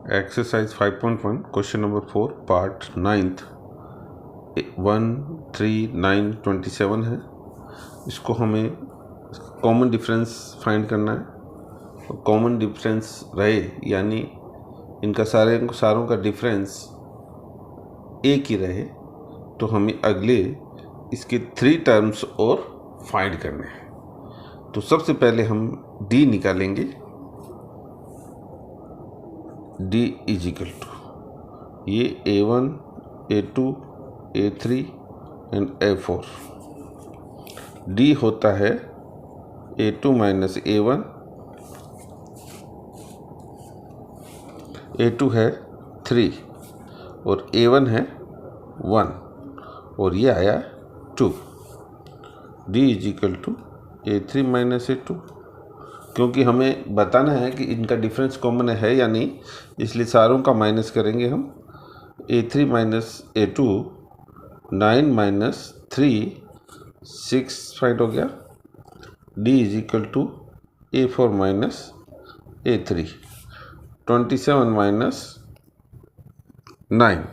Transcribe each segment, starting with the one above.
Exercise 5.1 question number 4 part 9th 1, 3, 9, 27 है। इसको हमें कॉमन डिफरेंस फाइंड करना है। और कॉमन डिफरेंस रहे यानी इनका सारों का डिफरेंस एक ही रहे तो हमें अगले इसके 3 टर्म्स और फाइंड करने हैं। तो सबसे पहले हम डी निकालेंगे। D इज इक्वल टू ये A1, A2, A3 and A4। D होता है A2 माइनस A1, A2 है 3 और A1 है 1 और ये आया 2। D is equal to A3 minus A2। क्योंकि हमें बताना है कि इनका डिफरेंस कॉमन है या नहीं, इसलिए सारों का माइनस करेंगे हम। A3 minus A2 9 minus 3 6 find हो गया। D is equal to A4 minus A3 27 minus 9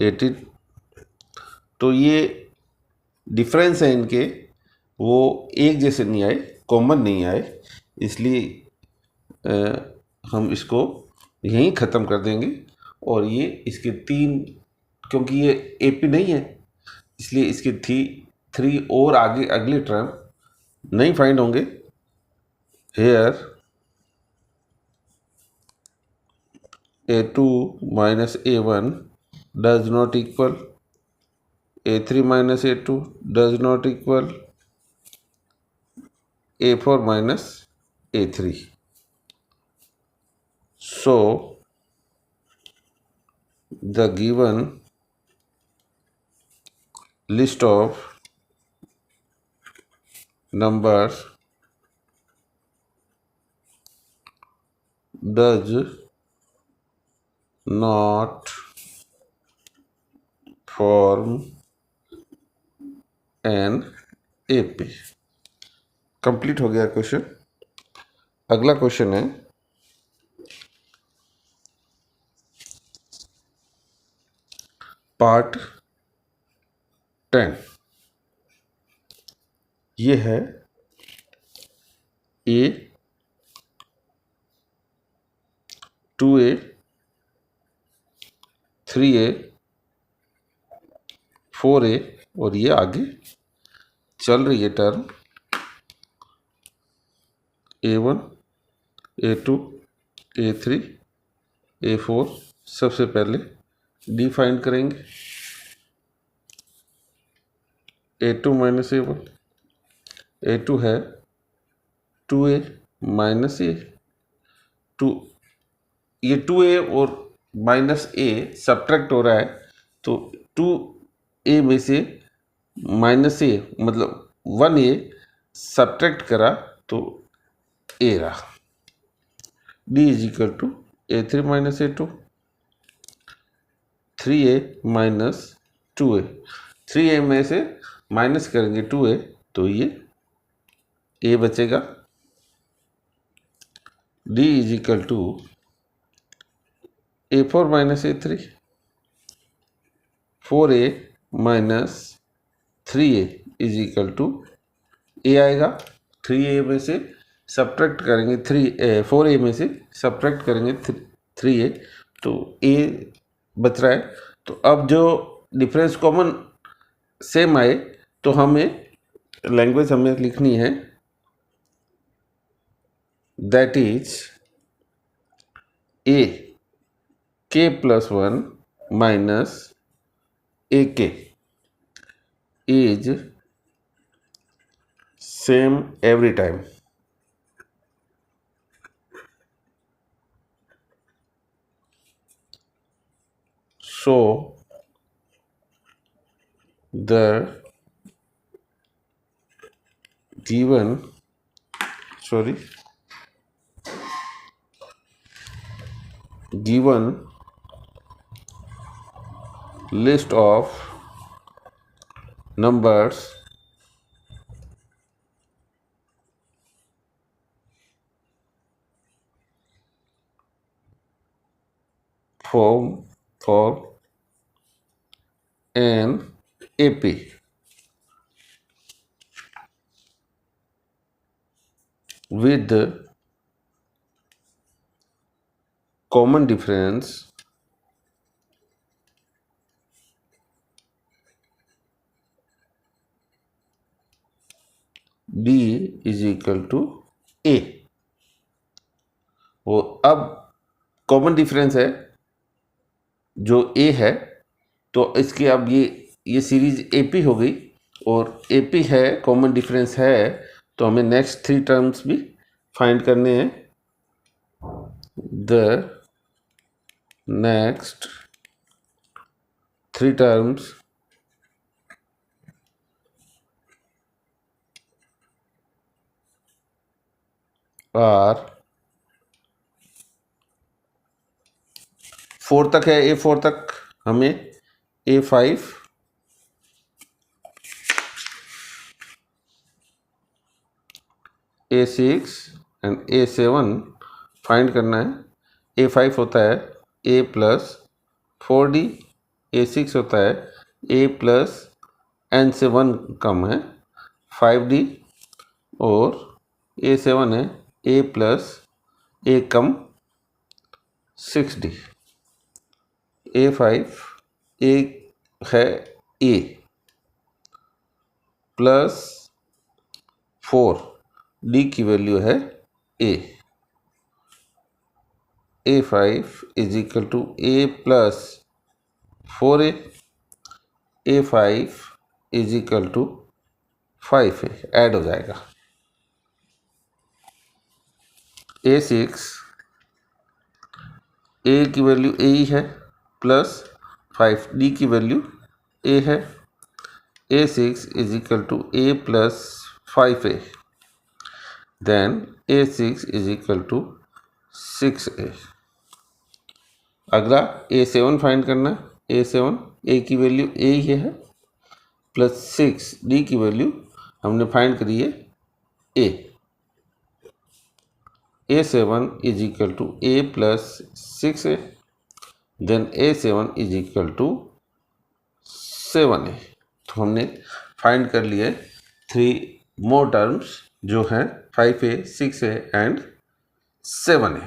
18। तो ये डिफरेंस है इनके, वो एक जैसे नहीं आए, कॉमन नहीं आए, इसलिए हम इसको यहीं ख़त्म कर देंगे। और ये इसके 3, क्योंकि ये AP नहीं है इसलिए इसके 3 और आगे अगले टर्म नहीं फाइंड होंगे। Here A2 minus A1 does not equal A3 minus A2 does not equal A4 minus A3. So, the given list of numbers does not form an AP। Complete हो गया क्वेश्चन। अगला question है part 10। ये है A 2A 3A 4A और ये आगे चल रही है term A1 A2 A3 A4। सबसे पहले D फाइंड करेंगे। A2 माइनस A1, A2 है 2A माइनस A 2। ये 2A और माइनस A सब्ट्रैक्ट हो रहा है, तो 2A में से माइनस A मतलब 1A सब्ट्रैक्ट करा तो A रहा। D is equal to A3 minus A2 3A minus 2A। 3A में से माइनस करेंगे 2A तो ये A बचेगा। D is equal to A4 minus A3 4A minus 3A is equal to A आएगा। 3A में से सब्ट्रैक्ट करेंगे 4A में से सब्ट्रैक्ट करेंगे 3A तो A बच रहा है। तो अब जो डिफरेंस कॉमन सेम आए तो हमें लैंग्वेज हमें लिखनी है, that is A K plus 1 minus AK is same every time. So the given list of numbers form for an AP with the common difference D is equal to A। वो अब common difference है जो A है, तो इसकी अब ये series AP हो गई, और AP है, कॉमन डिफरेंस है, तो हमें नेक्स्ट 3 टर्म्स भी फाइंड करने हैं। द नेक्स्ट 3 टर्म्स आर 4 तक है, A4 तक हमें A5 A6 and A7 find करना है। A5 होता है A प्लस 4D, A6 होता है A प्लस N से 1 कम है 5D, और A7 है A प्लस A कम 6D। A5 A है A प्लस 4D की वैल्यू है A। A5 is equal to A प्लस 4A, A5 is equal to 5A add हो जाएगा। A6 A की वैल्यू A ही है प्लस 5D की वैल्यू A है। A6 is equal to A plus 5A, then A6 is equal to 6A। अगला A7 find करना है। A7 A की वैल्यू A ही है प्लस 6D की वैल्यू हमने फाइंड करी है A। A7 is equal to A plus 6A, then A7 is equal to 7A। तो हमने फाइंड कर लिए 3 मोर टर्म्स जो हैं 5A, 6A एंड 7A।